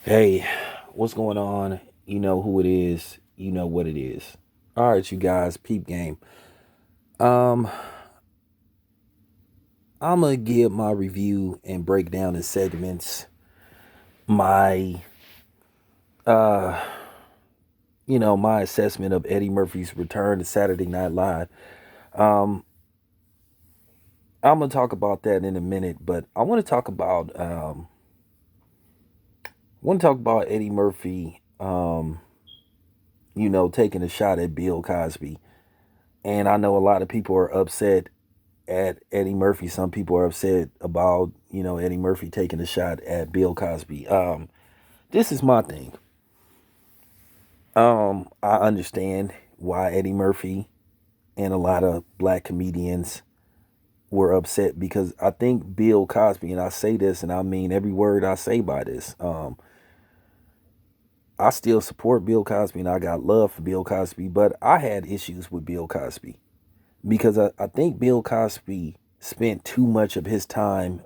Hey, what's going on? You know who it is. You know what it is. All right, you guys, peep game. Um, I'm gonna give my review and break down in segments my uh my assessment of Eddie Murphy's return to Saturday Night Live. Um, I'm gonna talk about that in a minute, but I want to talk about Eddie Murphy. Taking a shot at Bill Cosby, and I know a lot of people are upset at Eddie Murphy. Some people are upset about, Eddie Murphy taking a shot at Bill Cosby. This is my thing. I understand why Eddie Murphy and a lot of black comedians were upset because I think Bill Cosby, and I say this and I mean every word I say by this, I still support Bill Cosby and I got love for Bill Cosby, but I had issues with Bill Cosby because I think Bill Cosby spent too much of his time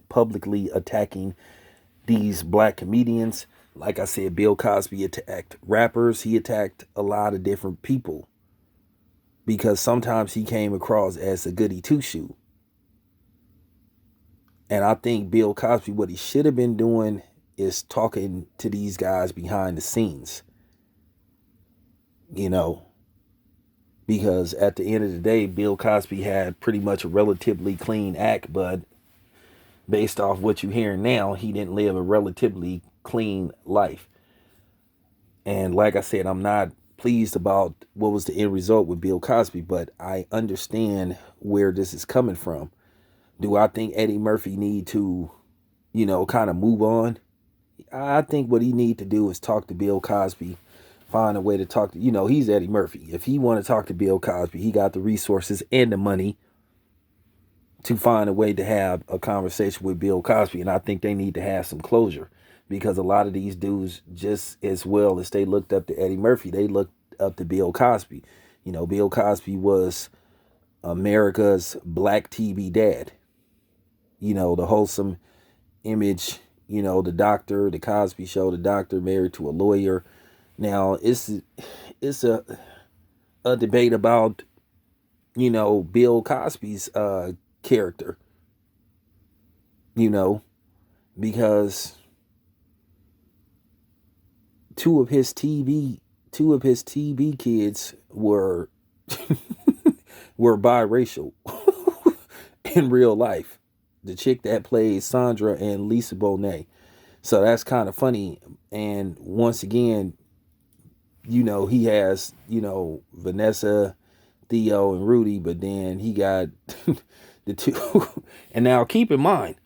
publicly attacking these black comedians. Like I said, Bill Cosby attacked rappers. He attacked a lot of different people because sometimes he came across as a goody two shoe. And I think Bill Cosby, what he should have been doing is talking to these guys behind the scenes, you know, because at the end of the day, Bill Cosby had pretty much a relatively clean act, but based off what you're hearing now, he didn't live a relatively clean life. And like I said, I'm not pleased about what was the end result with Bill Cosby, but I understand where this is coming from. Do I think Eddie Murphy need to, kind of move on? I think what he need to do is talk to Bill Cosby, find a way to talk to, he's Eddie Murphy. If he want to talk to Bill Cosby, he got the resources and the money to find a way to have a conversation with Bill Cosby. And I think they need to have some closure because a lot of these dudes, just as well as they looked up to Eddie Murphy, they looked up to Bill Cosby. Bill Cosby was America's black TV dad. The wholesome image, the doctor, the Cosby show, the doctor married to a lawyer. Now it's a debate about, Bill Cosby's character, you know, because two of his TV two of his TV kids were biracial in real life. The chick that plays Sandra and Lisa Bonet. So that's kind of funny. And once again, he has, Vanessa, Theo, and Rudy, but then he got the two. And now keep in mind,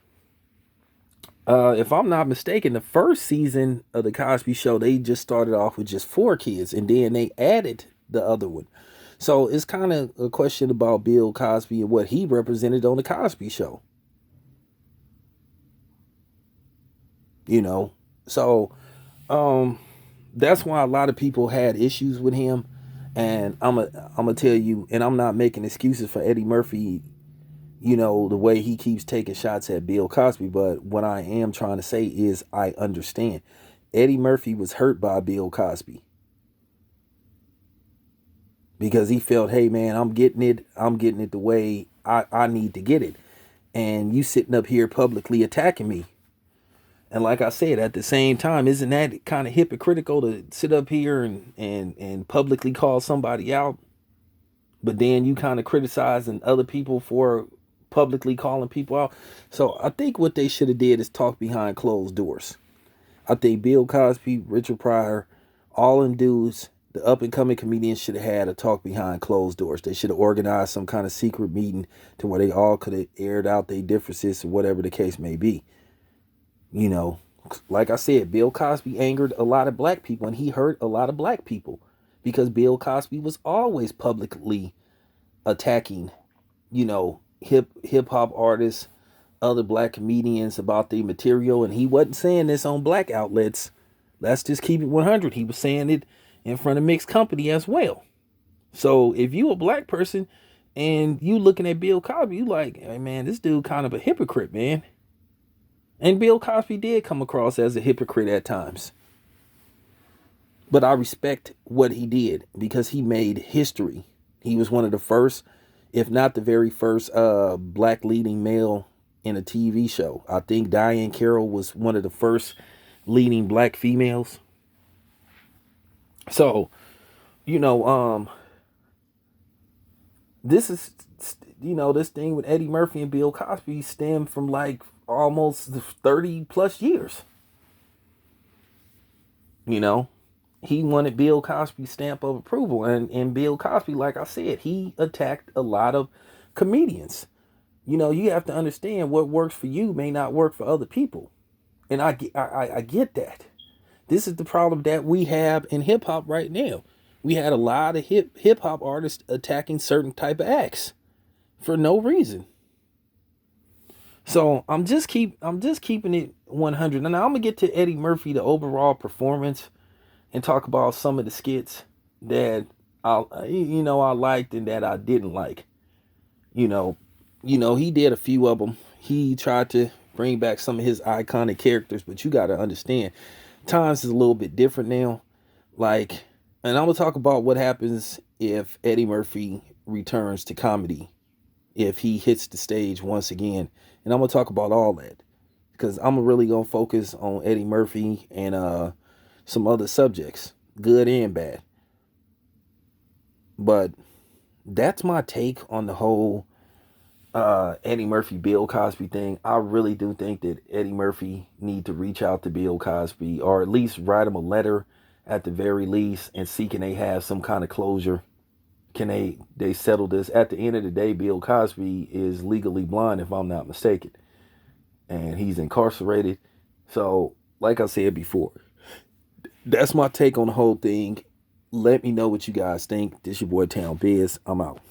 if I'm not mistaken, the first season of the Cosby Show, they just started off with just four kids, and then they added the other one. So it's kind of a question about Bill Cosby and what he represented on the Cosby Show. You know, so um, that's why a lot of people had issues with him. And I'm gonna tell you, and I'm not making excuses for Eddie Murphy, the way he keeps taking shots at Bill Cosby. But what I am trying to say is I understand. Eddie Murphy was hurt by Bill Cosby because he felt, hey man, I'm getting it. I'm getting it the way I need to get it. And you sitting up here publicly attacking me. And like I said, at the same time, isn't that kind of hypocritical to sit up here and publicly call somebody out, but then you kind of criticizing other people for publicly calling people out? So I think what they should have did is talk behind closed doors. I think Bill Cosby, Richard Pryor, all them dudes, the up and coming comedians should have had a talk behind closed doors. They should have organized some kind of secret meeting to where they all could have aired out their differences or whatever the case may be. You know, like I said, Bill Cosby angered a lot of black people and he hurt a lot of black people because Bill Cosby was always publicly attacking, hip hop artists, other black comedians about their material, and he wasn't saying this on black outlets. Let's just keep it 100. He was saying it in front of mixed company as well. So if you a black person and you looking at Bill Cosby, you like, hey man, this dude kind of a hypocrite, man. And Bill Cosby did come across as a hypocrite at times. But I respect what he did because he made history. He was one of the first, if not the very first, black leading male in a TV show. I think Diane Carroll was one of the first leading black females. So, you know, this is, this thing with Eddie Murphy and Bill Cosby stemmed from like almost 30 plus years. You know, he wanted Bill Cosby's stamp of approval. And Bill Cosby, like I said, he attacked a lot of comedians. You have to understand what works for you may not work for other people. And I get that. This is the problem that we have in hip hop right now. We had a lot of hip hop artists attacking certain type of acts for no reason. So I'm just keeping it 100. And now I'm gonna get to Eddie Murphy, the overall performance, and talk about some of the skits that I liked and that I didn't like. You know, he did a few of them. He tried to bring back some of his iconic characters, but you got to understand, times is a little bit different now. Like, and I'm gonna talk about what happens if Eddie Murphy returns to comedy, if he hits the stage once again, and I'm gonna talk about all that because I'm really gonna focus on Eddie Murphy and some other subjects, good and bad. But that's my take on the whole Eddie Murphy Bill Cosby thing. I really do think that Eddie Murphy need to reach out to Bill Cosby, or at least write him a letter at the very least, and see can they have some kind of closure. Can they settle this? At the end of the day, Bill Cosby is legally blind, if I'm not mistaken, and he's incarcerated. So, like I said before, that's my take on the whole thing. Let me know what you guys think. This your boy Town Biz. I'm out.